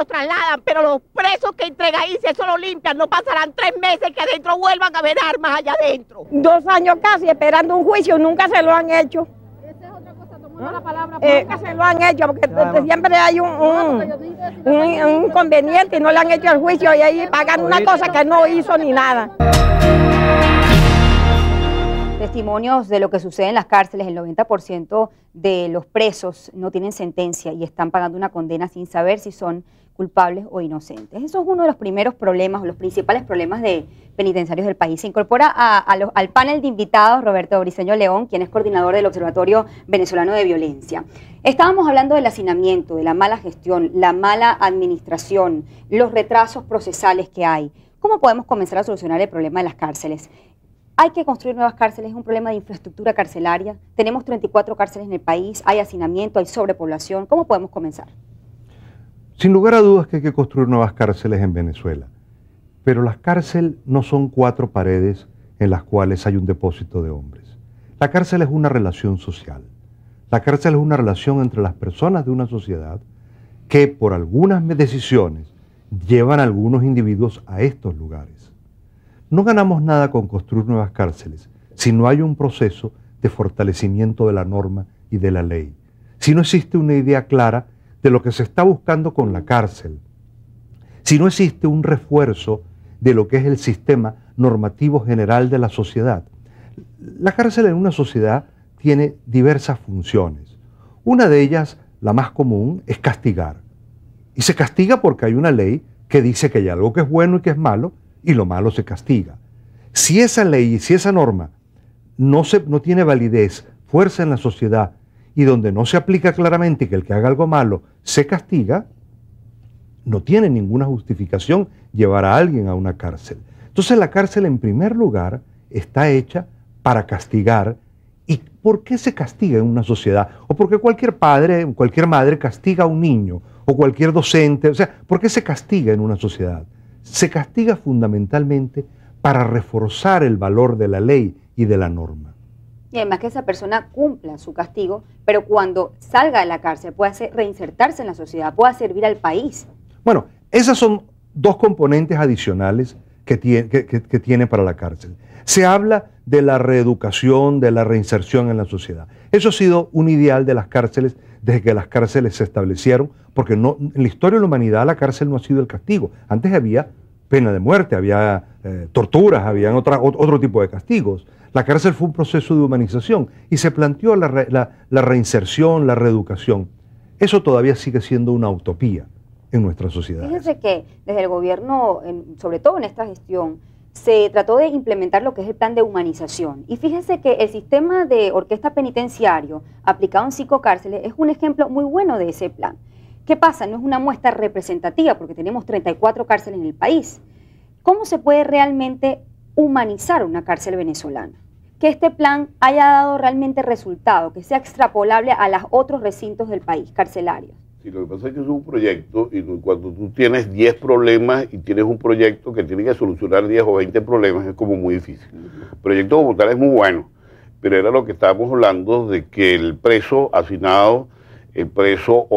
los trasladan, pero los presos que entregan ahí, si eso lo limpian, no pasarán 3 meses que adentro vuelvan a ver armas allá adentro. 2 años casi esperando un juicio, nunca se lo han hecho. Esa es otra cosa, tomando la palabra. Nunca se lo han hecho, porque siempre hay un inconveniente y no le han hecho el juicio y ahí pagan una cosa que no hizo ni nada. Testimonios de lo que sucede en las cárceles, el 90% de los presos no tienen sentencia y están pagando una condena sin saber si son culpables o inocentes. Eso es uno de los primeros problemas, o los principales problemas de penitenciarios del país. Se incorpora al panel de invitados Roberto Briceño León, quien es coordinador del Observatorio Venezolano de Violencia. Estábamos hablando del hacinamiento, de la mala gestión, la mala administración, los retrasos procesales que hay. ¿Cómo podemos comenzar a solucionar el problema de las cárceles? Hay que construir nuevas cárceles, es un problema de infraestructura carcelaria. Tenemos 34 cárceles en el país, hay hacinamiento, hay sobrepoblación. ¿Cómo podemos comenzar? Sin lugar a dudas que hay que construir nuevas cárceles en Venezuela. Pero las cárceles no son 4 paredes en las cuales hay un depósito de hombres. La cárcel es una relación social. La cárcel es una relación entre las personas de una sociedad que por algunas decisiones llevan a algunos individuos a estos lugares. No ganamos nada con construir nuevas cárceles si no hay un proceso de fortalecimiento de la norma y de la ley, si no existe una idea clara de lo que se está buscando con la cárcel, si no existe un refuerzo de lo que es el sistema normativo general de la sociedad. La cárcel en una sociedad tiene diversas funciones. Una de ellas, la más común, es castigar. Y se castiga porque hay una ley que dice que hay algo que es bueno y que es malo, y lo malo se castiga. Si esa ley y si esa norma no tiene validez, fuerza en la sociedad, y donde no se aplica claramente que el que haga algo malo se castiga, no tiene ninguna justificación llevar a alguien a una cárcel. Entonces la cárcel en primer lugar está hecha para castigar. ¿Y por qué se castiga en una sociedad? O porque cualquier padre, cualquier madre castiga a un niño, o cualquier docente. O sea, ¿por qué se castiga en una sociedad? Se castiga fundamentalmente para reforzar el valor de la ley y de la norma. Y además que esa persona cumpla su castigo, pero cuando salga de la cárcel pueda reinsertarse en la sociedad, pueda servir al país. Bueno, esas son 2 componentes adicionales que tiene para la cárcel. Se habla de la reeducación, de la reinserción en la sociedad. Eso ha sido un ideal de las cárceles desde que las cárceles se establecieron, porque en la historia de la humanidad la cárcel no ha sido el castigo. Antes había pena de muerte, había torturas, había otro tipo de castigos. La cárcel fue un proceso de humanización y se planteó la reinserción, la reeducación. Eso todavía sigue siendo una utopía en nuestra sociedad. Fíjese que desde el gobierno, sobre todo en esta gestión, se trató de implementar lo que es el plan de humanización. Y fíjese que el sistema de orquesta penitenciario aplicado en 5 cárceles es un ejemplo muy bueno de ese plan. ¿Qué pasa? No es una muestra representativa porque tenemos 34 cárceles en el país. ¿Cómo se puede realmente humanizar una cárcel venezolana? Que este plan haya dado realmente resultado, que sea extrapolable a los otros recintos del país, carcelarios. Sí, lo que pasa es que es un proyecto y cuando tú tienes 10 problemas y tienes un proyecto que tiene que solucionar 10 o 20 problemas es como muy difícil. El proyecto como tal es muy bueno, pero era lo que estábamos hablando de que el preso hacinado, el preso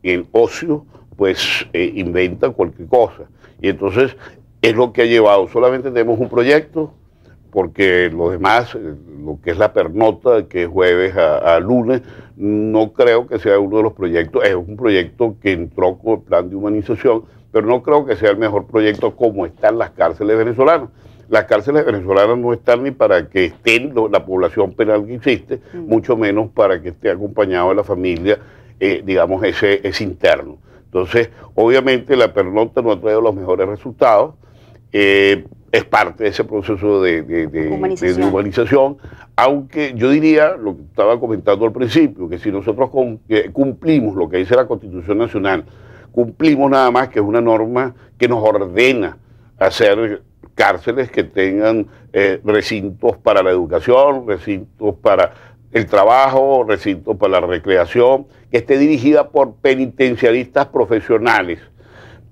en ocio, pues inventa cualquier cosa. Y entonces es lo que ha llevado. Solamente tenemos un proyecto porque lo demás, lo que es la pernota, que es jueves a lunes, no creo que sea uno de los proyectos. Es un proyecto que entró con el plan de humanización, pero no creo que sea el mejor proyecto como están las cárceles venezolanas. Las cárceles venezolanas no están ni para que estén la población penal que existe, mucho menos para que esté acompañado de la familia, digamos, ese interno. Entonces, obviamente la pernota no ha traído los mejores resultados. Es parte de ese proceso de humanización, aunque yo diría, lo que estaba comentando al principio, que si nosotros cumplimos lo que dice la Constitución Nacional, cumplimos nada más que es una norma que nos ordena hacer cárceles que tengan recintos para la educación, recintos para el trabajo, recintos para la recreación, que esté dirigida por penitenciaristas profesionales,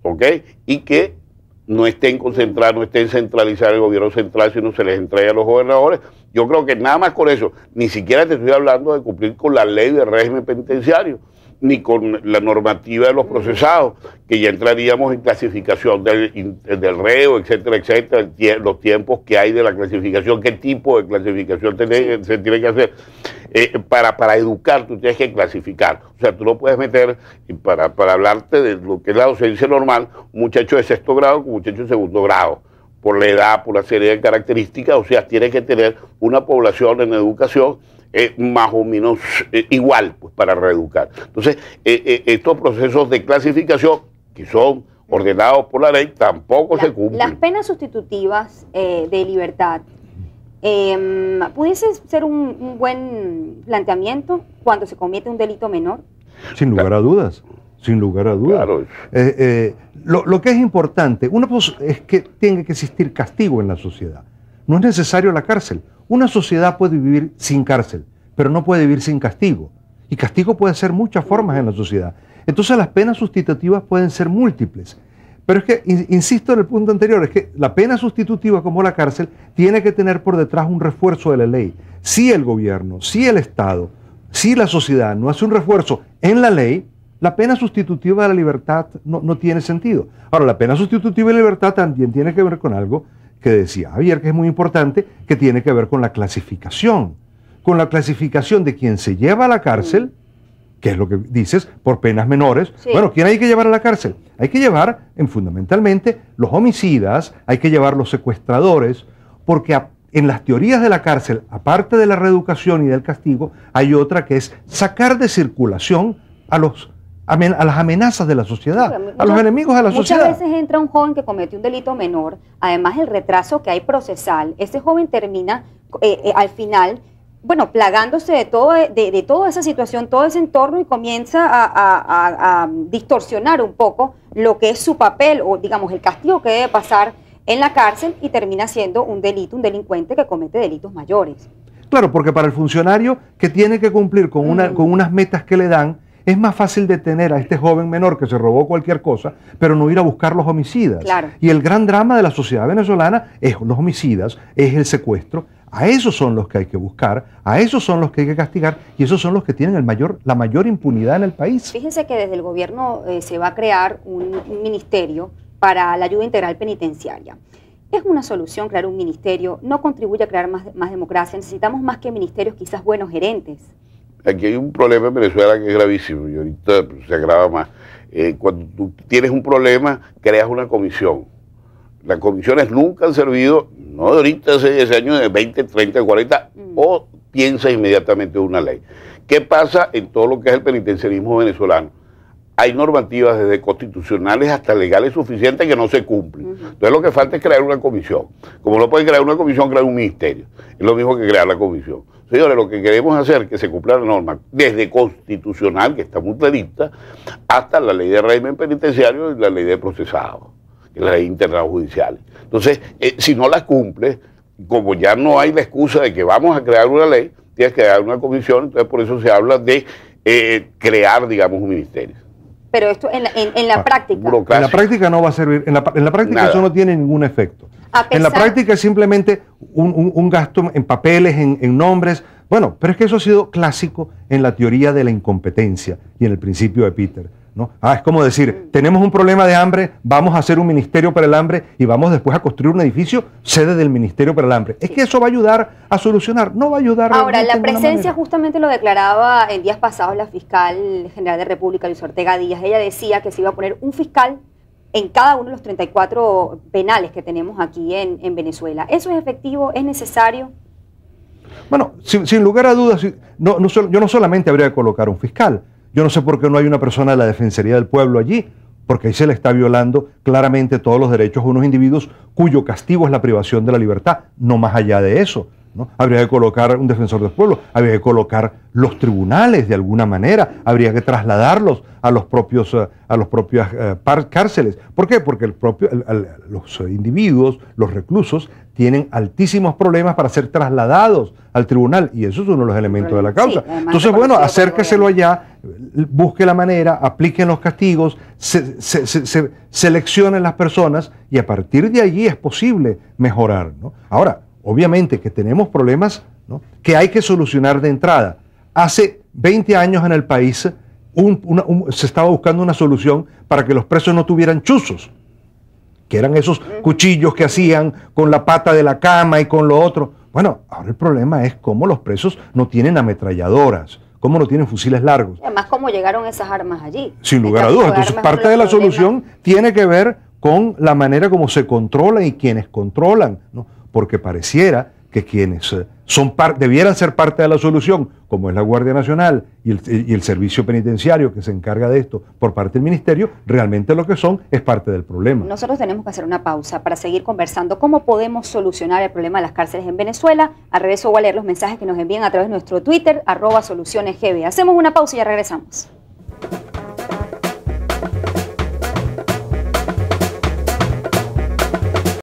¿ok? Y que no estén concentrados, no estén centralizados el gobierno central, sino se les entrega a los gobernadores. Yo creo que nada más con eso, ni siquiera te estoy hablando de cumplir con la ley de régimen penitenciario, ni con la normativa de los procesados, que ya entraríamos en clasificación del reo, etcétera, etcétera, los tiempos que hay de la clasificación, qué tipo de clasificación se tiene que hacer. Para educar tú tienes que clasificar, o sea, tú no puedes meter, para hablarte de lo que es la docencia normal, un muchacho de 6º grado con un muchacho de 2º grado, por la edad, por una serie de características, o sea, tiene que tener una población en educación más o menos igual, pues, para reeducar. Entonces, estos procesos de clasificación, que son ordenados por la ley, tampoco se cumplen. Las penas sustitutivas de libertad, ¿pudiese ser un buen planteamiento cuando se comete un delito menor? Sin lugar a dudas, sin lugar a dudas. Claro. Lo que es importante, una cosa es que tiene que existir castigo en la sociedad. No es necesario la cárcel. Una sociedad puede vivir sin cárcel, pero no puede vivir sin castigo. Y castigo puede ser muchas formas en la sociedad. Entonces las penas sustitutivas pueden ser múltiples. Pero es que, insisto en el punto anterior, es que la pena sustitutiva como la cárcel tiene que tener por detrás un refuerzo de la ley. Si el gobierno, si el Estado, si la sociedad no hace un refuerzo en la ley, la pena sustitutiva de la libertad no tiene sentido. Ahora, la pena sustitutiva de la libertad también tiene que ver con algo que decía Javier, que es muy importante, que tiene que ver con la clasificación de quien se lleva a la cárcel, que es lo que dices, por penas menores. Sí. Bueno, ¿quién hay que llevar a la cárcel? Hay que llevar, fundamentalmente, los homicidas, hay que llevar los secuestradores, porque en las teorías de la cárcel, aparte de la reeducación y del castigo, hay otra que es sacar de circulación a las amenazas de la sociedad, a los enemigos de la sociedad. Muchas veces entra un joven que cometió un delito menor, además el retraso que hay procesal, ese joven termina al final, bueno, plagándose de toda esa situación, todo ese entorno, y comienza a distorsionar un poco lo que es su papel, o digamos el castigo que debe pasar en la cárcel, y termina siendo un delincuente que comete delitos mayores. Claro, porque para el funcionario que tiene que cumplir con unas metas que le dan, es más fácil detener a este joven menor que se robó cualquier cosa, pero no ir a buscar los homicidas. Claro. Y el gran drama de la sociedad venezolana es los homicidas, es el secuestro. A esos son los que hay que buscar, a esos son los que hay que castigar, y esos son los que tienen la mayor impunidad en el país. Fíjense que desde el gobierno se va a crear un ministerio para la ayuda integral penitenciaria. ¿Es una solución crear un ministerio? ¿No contribuye a crear más democracia? Necesitamos más que ministerios, quizás buenos gerentes. Aquí hay un problema en Venezuela que es gravísimo y ahorita se agrava más. Cuando tú tienes un problema, creas una comisión. Las comisiones nunca han servido, no de ahorita, hace 10 años, de 20, 30, 40, o piensa inmediatamente una ley. ¿Qué pasa en todo lo que es el penitenciarismo venezolano? Hay normativas desde constitucionales hasta legales suficientes que no se cumplen. Entonces lo que falta es crear una comisión. Como no pueden crear una comisión, crear un ministerio. Es lo mismo que crear la comisión. Señores, lo que queremos hacer es que se cumpla la norma, desde constitucional, que está muy clarita, hasta la ley de régimen penitenciario y la ley de procesado, que es la ley interna judicial. Entonces, si no las cumple, como ya no hay la excusa de que vamos a crear una ley, tienes que crear una comisión, entonces por eso se habla de crear, digamos, un ministerio. Pero esto en la práctica. En la práctica no va a servir, en la práctica nada. Eso no tiene ningún efecto. En la práctica es simplemente un gasto en papeles, en nombres. Bueno, pero es que eso ha sido clásico en la teoría de la incompetencia y en el principio de Peter, ¿no? Es como decir, tenemos un problema de hambre, vamos a hacer un ministerio para el hambre y vamos después a construir un edificio sede del ministerio para el hambre. ¿Es que eso va a ayudar a solucionar? No va a ayudar. Ahora, la presencia, justamente lo declaraba en días pasados la fiscal general de República, Luis Ortega Díaz. Ella decía que se iba a poner un fiscal en cada uno de los 34 penales que tenemos aquí en Venezuela. ¿Eso es efectivo? ¿Es necesario? Bueno, sin lugar a dudas, yo no solamente habría que colocar un fiscal. Yo no sé por qué no hay una persona de la Defensoría del Pueblo allí, porque ahí se le está violando claramente todos los derechos a unos individuos cuyo castigo es la privación de la libertad, no más allá de eso, ¿no? Habría que colocar un defensor del pueblo, habría que colocar los tribunales de alguna manera, habría que trasladarlos a los propios cárceles. ¿Por qué? Porque los individuos, los reclusos, tienen altísimos problemas para ser trasladados al tribunal, y eso es uno de los elementos de la causa. Sí, entonces, bueno, acérqueselo allá, busque la manera, apliquen los castigos, seleccionen las personas, y a partir de allí es posible mejorar, ¿no? Ahora, obviamente que tenemos problemas, ¿no?, que hay que solucionar de entrada. Hace 20 años en el país se estaba buscando una solución para que los presos no tuvieran chuzos, que eran esos cuchillos que hacían con la pata de la cama y con lo otro. Bueno, ahora el problema es cómo los presos no tienen ametralladoras, cómo no tienen fusiles largos. Además, ¿cómo llegaron esas armas allí? Sin lugar a dudas. Entonces, parte de la solución tiene que ver con la manera como se controlan y quienes controlan, ¿no? Porque pareciera que quienes debieran ser parte de la solución, como es la Guardia Nacional y el Servicio Penitenciario que se encarga de esto por parte del Ministerio, realmente lo que son es parte del problema. Nosotros tenemos que hacer una pausa para seguir conversando cómo podemos solucionar el problema de las cárceles en Venezuela. Al regreso voy a leer los mensajes que nos envían a través de nuestro Twitter, @solucionesgb. Hacemos una pausa y ya regresamos.